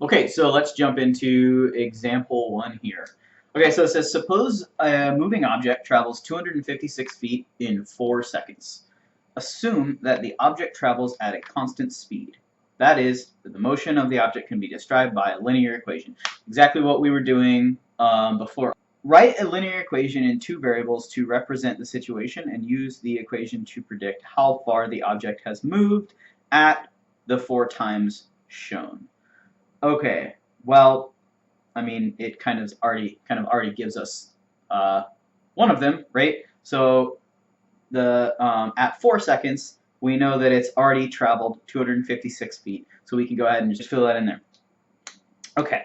Okay, so let's jump into example one here. Okay, so it says suppose a moving object travels 256 feet in 4 seconds. Assume that the object travels at a constant speed. That is, that the motion of the object can be described by a linear equation. Exactly what we were doing before. Write a linear equation in two variables to represent the situation and use the equation to predict how far the object has moved at the 4 times shown. Okay, well, I mean, it kind of already gives us one of them, right? So the at 4 seconds, we know that it's already traveled 256 feet. So we can go ahead and just fill that in there. Okay,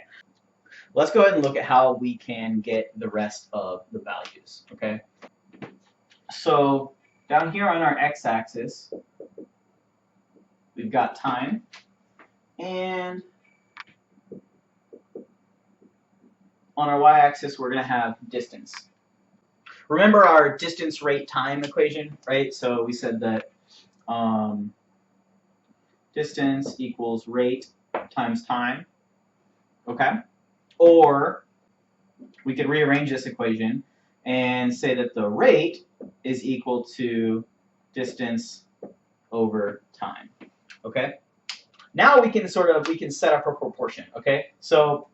let's go ahead and look at how we can get the rest of the values. Okay, so down here on our x-axis, we've got time, and on our y-axis, we're going to have distance. Remember our distance, rate, time equation, right? So we said that distance equals rate times time, okay? Or we could rearrange this equation and say that the rate is equal to distance over time, okay? Now we can set up a proportion, okay? So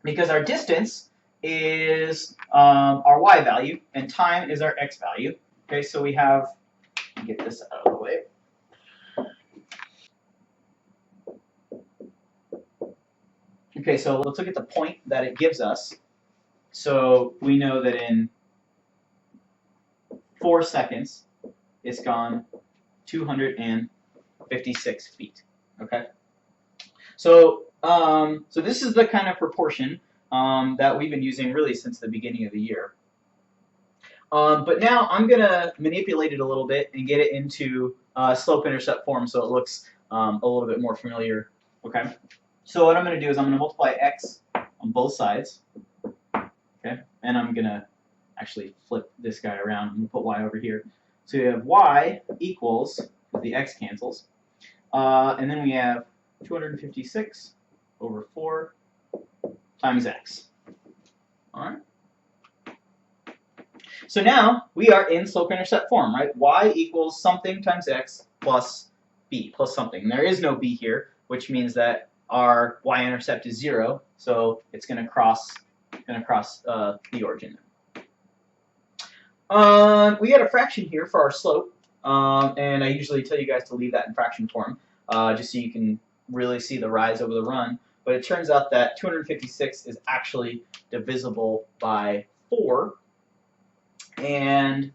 because our distance is our y value and time is our x value, okay? So we have, get this out of the way. Okay, so let's look at the point that it gives us. So we know that in 4 seconds, it's gone 256 feet. Okay. So so this is the kind of proportion that we've been using really since the beginning of the year. But now I'm gonna manipulate it a little bit and get it into slope-intercept form so it looks a little bit more familiar. Okay. So what I'm gonna do is I'm gonna multiply x on both sides. Okay, and I'm gonna actually flip this guy around and put y over here. So we have y equals, the x cancels, and then we have 256 over 4 times x. All right. So now we are in slope-intercept form, right? Y equals something times x plus b plus something. And there is no b here, which means that our y-intercept is 0, so it's going to cross the origin. We got a fraction here for our slope, and I usually tell you guys to leave that in fraction form, just so you can really see the rise over the run. But it turns out that 256 is actually divisible by 4, and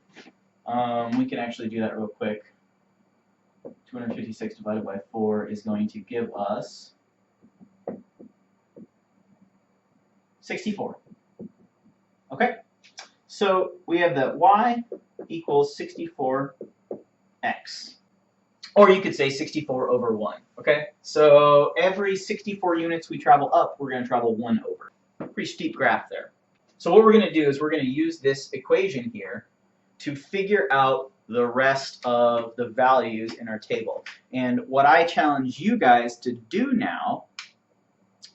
we can actually do that real quick. 256 divided by 4 is going to give us 64. Okay, so we have that y equals 64x. Or you could say 64 over 1. Okay, so every 64 units we travel up, we're going to travel 1 over. Pretty steep graph there. So what we're going to do is we're going to use this equation here to figure out the rest of the values in our table. And what I challenge you guys to do now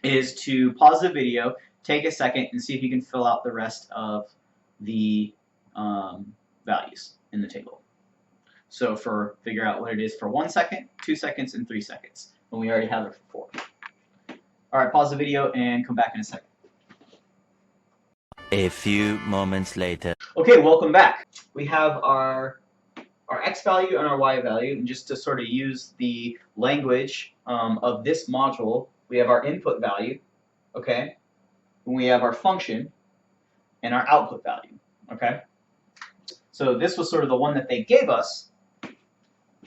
is to pause the video, take a second, and see if you can fill out the rest of the values in the table. So figure out what it is for 1 second, 2 seconds, and 3 seconds. And we already have it for 4. All right, pause the video and come back in a second. A few moments later. Okay, welcome back. We have our x value and our y value, and just to sort of use the language of this module, we have our input value, okay, and we have our function and our output value, okay. So this was sort of the one that they gave us,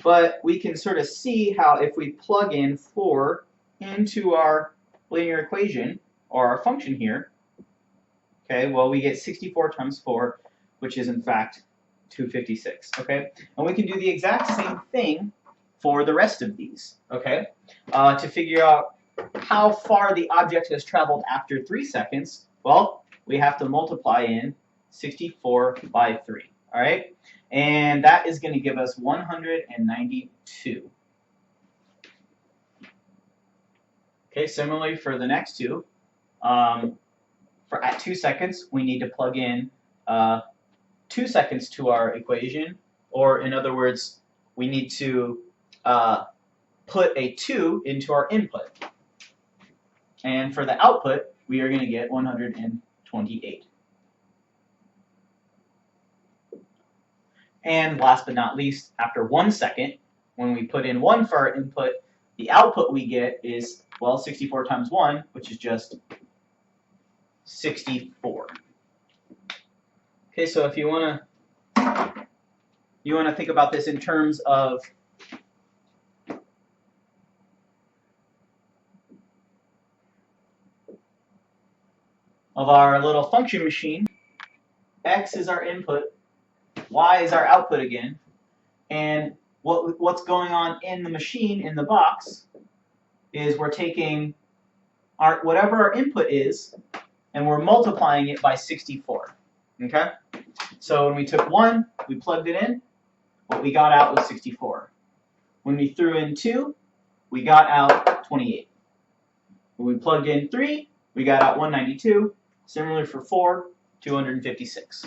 but we can sort of see how if we plug in 4 into our linear equation or our function here, okay, well we get 64 times 4, which is in fact 256, okay? And we can do the exact same thing for the rest of these, okay? To figure out how far the object has traveled after 3 seconds, well, we have to multiply in 64 by 3, all right? And that is going to give us 192. Okay, similarly for the next two, for at 2 seconds, we need to plug in 2 seconds to our equation, or in other words, we need to put a 2 into our input. And for the output, we are going to get 128. And last but not least, after 1 second, when we put in 1 for our input, the output we get is, well, 64 times 1, which is just 64. Okay, so if you want to think about this in terms of our little function machine, x is our input, y is our output again, and what's going on in the machine, in the box, is we're taking whatever our input is, and we're multiplying it by 64. Okay? So when we took 1, we plugged it in, what we got out was 64. When we threw in 2, we got out 28. When we plugged in 3, we got out 192. Similar for 4, 256.